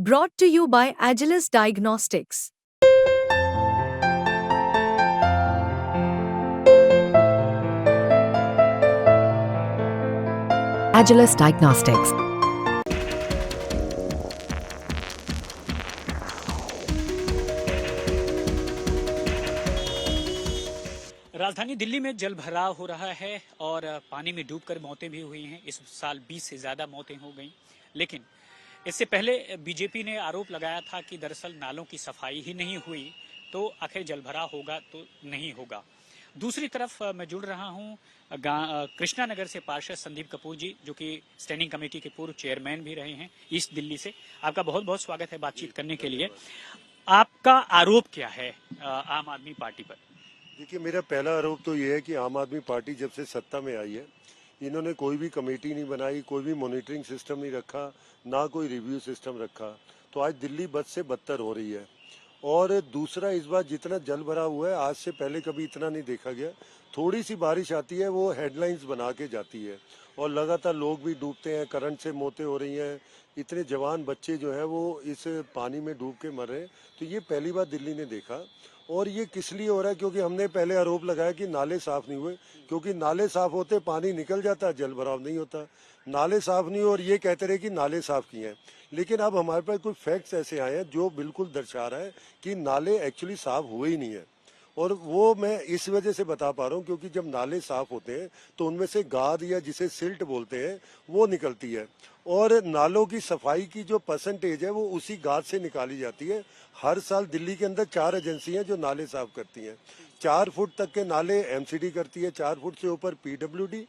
Brought to you by Agilus Diagnostics. Agilus Diagnostics. राजधानी दिल्ली में जल भराव हो रहा है और पानी में डूबकर मौतें भी हुई हैं। इस साल 20 से ज्यादा मौतें हो गईं। लेकिन इससे पहले बीजेपी ने आरोप लगाया था कि दरअसल नालों की सफाई ही नहीं हुई तो आखिर जल भराव होगा तो नहीं होगा। दूसरी तरफ मैं जुड़ रहा हूं कृष्णा नगर से पार्षद संदीप कपूर जी, जो कि स्टैंडिंग कमेटी के पूर्व चेयरमैन भी रहे हैं ईस्ट दिल्ली से। आपका बहुत बहुत स्वागत है बातचीत करने के लिए। आपका आरोप क्या है आम आदमी पार्टी पर? देखिए, मेरा पहला आरोप तो ये है कि आम आदमी पार्टी जब से सत्ता में आई है, इन्होंने कोई भी कमेटी नहीं बनाई, कोई भी मॉनिटरिंग सिस्टम नहीं रखा, ना कोई रिव्यू सिस्टम रखा। तो आज दिल्ली बद से बदतर हो रही है। और दूसरा, इस बार जितना जल भरा हुआ है, आज से पहले कभी इतना नहीं देखा गया। थोड़ी सी बारिश आती है, वो हेडलाइंस बना के जाती है और लगातार लोग भी डूबते हैं, करंट से मौतें हो रही हैं, इतने जवान बच्चे जो हैं वो इस पानी में डूब के मर रहे हैं। तो ये पहली बार दिल्ली ने देखा। और ये किस लिए हो रहा है? क्योंकि हमने पहले आरोप लगाया कि नाले साफ नहीं हुए, क्योंकि नाले साफ होते पानी निकल जाता, जल भराव नहीं होता। नाले साफ नहीं हो और ये कहते रहे कि नाले साफ किए हैं। लेकिन अब हमारे पास कुछ फैक्ट्स ऐसे आए हैं जो बिल्कुल दर्शा रहा है कि नाले एक्चुअली साफ हुए ही नहीं है। और वो मैं इस वजह से बता पा रहा हूँ क्योंकि जब नाले साफ होते हैं तो उनमें से गाद या जिसे सिल्ट बोलते हैं वो निकलती है। और नालों की सफाई की जो परसेंटेज है वो उसी गाद से निकाली जाती है। हर साल दिल्ली के अंदर 4 एजेंसी हैं जो नाले साफ करती हैं। 4 फुट तक के नाले एमसीडी करती है, 4 फुट से ऊपर पीडब्ल्यूडी,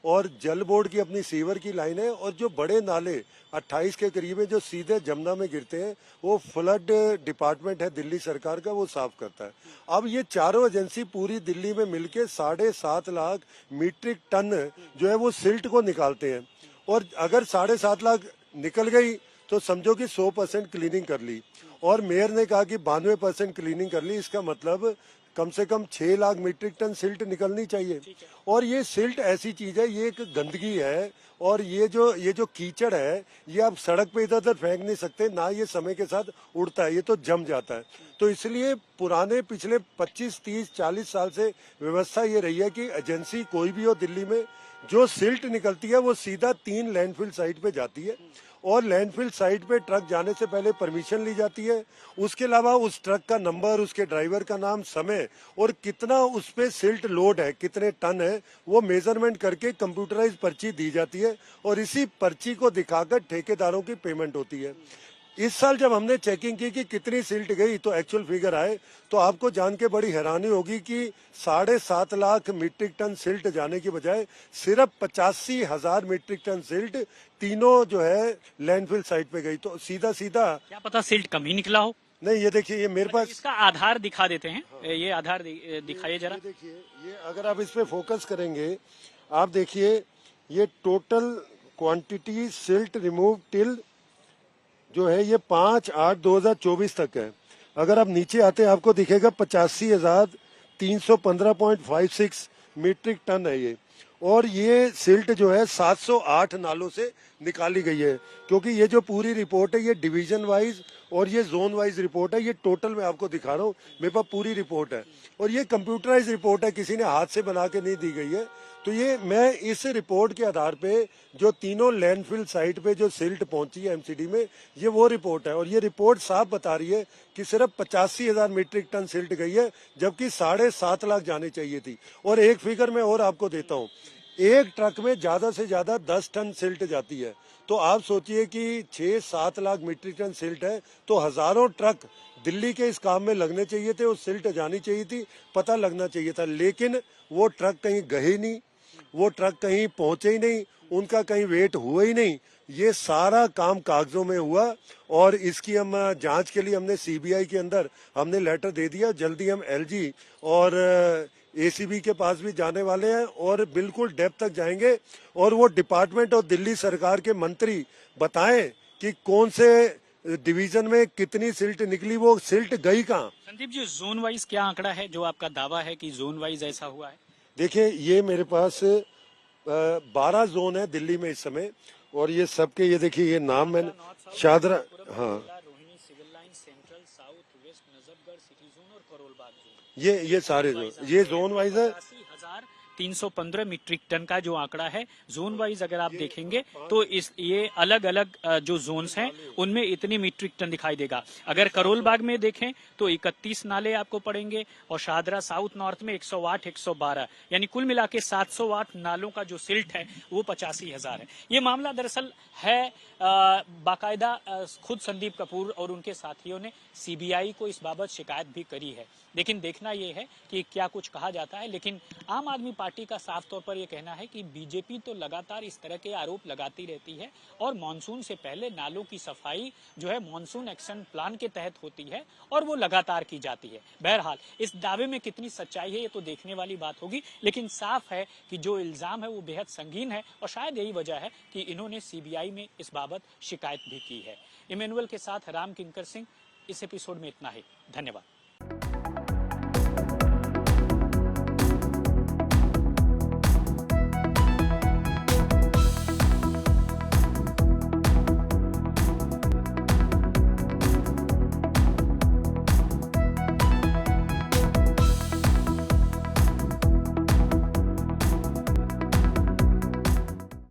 और जल बोर्ड की अपनी सीवर की लाइन है। और जो बड़े नाले 28 के करीब है जो सीधे जमुना में गिरते हैं, वो फ्लड डिपार्टमेंट है दिल्ली सरकार का, वो साफ करता है। अब ये चारों एजेंसी पूरी दिल्ली में मिलके 7.5 लाख मीट्रिक टन जो है वो सिल्ट को निकालते हैं। और अगर 7.5 लाख निकल गई तो समझो कि 100% क्लीनिंग कर ली। और मेयर ने कहा कि 92% क्लीनिंग कर ली। इसका मतलब कम से कम 6 लाख मीट्रिक टन सिल्ट निकलनी चाहिए। और ये सिल्ट ऐसी चीज है, ये एक गंदगी है। और ये जो कीचड़ है, ये आप सड़क पे इधर उधर फेंक नहीं सकते, ना ये समय के साथ उड़ता है, ये तो जम जाता है। तो इसलिए पुराने पिछले 25, 30, 40 साल से व्यवस्था ये रही है कि एजेंसी कोई भी हो दिल्ली में, जो सिल्ट निकलती है वो सीधा 3 लैंडफिल साइट पे जाती है। और लैंडफिल साइट पे ट्रक जाने से पहले परमिशन ली जाती है। उसके अलावा उस ट्रक का नंबर, उसके ड्राइवर का नाम, समय और कितना उस पे सिल्ट लोड है, कितने टन है, वो मेजरमेंट करके कंप्यूटराइज पर्ची दी जाती है। और इसी पर्ची को दिखाकर ठेकेदारों की पेमेंट होती है। इस साल जब हमने चेकिंग की कि कितनी सिल्ट गई तो एक्चुअल फिगर आए, तो आपको जान के बड़ी हैरानी होगी कि 7.5 लाख मीट्रिक टन सिल्ट जाने की बजाय सिर्फ 85,000 मीट्रिक टन सिल्ट तीनों जो है लैंडफिल साइट पे गई। तो सीधा सीधा क्या पता सिल्ट कम ही निकला हो। नहीं, ये देखिए, ये मेरे पास इसका आधार दिखा देते हैं। ये आधार दिखाइए जरा। ये देखिए, ये अगर आप इस पे फोकस करेंगे, आप देखिए, ये total quantity silt remove till जो है ये 5/8/2024 तक है। अगर आप नीचे आते हैं आपको दिखेगा 85,315.56 मीट्रिक टन है ये। और ये सिल्ट जो है 708 नालों से निकाली गई है। क्योंकि ये जो पूरी रिपोर्ट है ये डिवीजन वाइज और ये जोन वाइज रिपोर्ट है। ये टोटल मैं आपको दिखा रहा हूँ, मेरे पास पूरी रिपोर्ट है। और ये कंप्यूटराइज रिपोर्ट है, किसी ने हाथ से बना के नहीं दी गई है। तो ये मैं इस रिपोर्ट के आधार पे जो तीनों लैंडफिल साइट पे जो सिल्ट पहुंची है एमसीडी में, ये वो रिपोर्ट है। और ये रिपोर्ट साफ बता रही है कि सिर्फ 85,000 मीट्रिक टन सिल्ट गई है, जबकि 7.5 लाख जानी चाहिए थी। और एक फिगर मैं और आपको देता हूँ, एक ट्रक में ज्यादा से ज्यादा 10 टन सिल्ट जाती है। तो आप सोचिए कि 6-7 लाख मीट्रिक टन सिल्ट है, तो हजारों ट्रक दिल्ली के इस काम में लगने चाहिए थे, उस सिल्ट जानी चाहिए थी, पता लगना चाहिए था। लेकिन वो ट्रक कहीं गए नहीं, वो ट्रक कहीं पहुंचे ही नहीं, उनका कहीं वेट हुआ ही नहीं। ये सारा काम कागजों में हुआ। और इसकी हम जांच के लिए हमने सीबीआई के अंदर हमने लेटर दे दिया। जल्दी हम एलजी और एसीबी के पास भी जाने वाले हैं और बिल्कुल डेप्थ तक जाएंगे। और वो डिपार्टमेंट और दिल्ली सरकार के मंत्री बताएं कि कौन से डिवीजन में कितनी सिल्ट निकली, वो सिल्ट गई कहाँ। संदीप जी, जोन वाइज क्या आंकड़ा है जो आपका दावा है कि जोन वाइज ऐसा हुआ है? देखिए, ये मेरे पास 12 जोन है दिल्ली में इस समय। और ये सबके, ये देखिए, ये नाम मैंने शादरा, हाँ, ये सारे ये जोन वाइज है। 315 मीट्रिक टन का जो आंकड़ा है जोन वाइज अगर आप देखेंगे तो ये अलग अलग जो जोन्स हैं उनमें इतनी मीट्रिक टन दिखाई देगा। अगर करोल बाग में देखें तो 31 नाले आपको पड़ेंगे और शाहदरा साउथ नॉर्थ में 108 112 यानी कुल मिला के 708 नालों का जो सिल्ट है वो 85,000 है। ये मामला दरअसल है बाकायदा खुद संदीप कपूर और उनके साथियों ने सीबीआई को इस बाबत शिकायत भी करी है, लेकिन देखना यह है कि क्या कुछ कहा जाता है। लेकिन आम आदमी पार्टी का साफ तौर पर यह कहना है कि बीजेपी तो लगातार इस तरह के आरोप लगाती रहती है और मानसून से पहले नालों की सफाई जो है मानसून एक्शन प्लान के तहत होती है और वो लगातार की जाती है। बहरहाल इस दावे में कितनी सच्चाई है ये तो देखने वाली बात होगी, लेकिन साफ है कि जो इल्जाम है वो बेहद संगीन है और शायद यही वजह है कि इन्होंने सीबीआई में इस बाबत शिकायत भी की है। इमैनुअल के साथ राम किंकर सिंह, इस एपिसोड में इतना ही। धन्यवाद।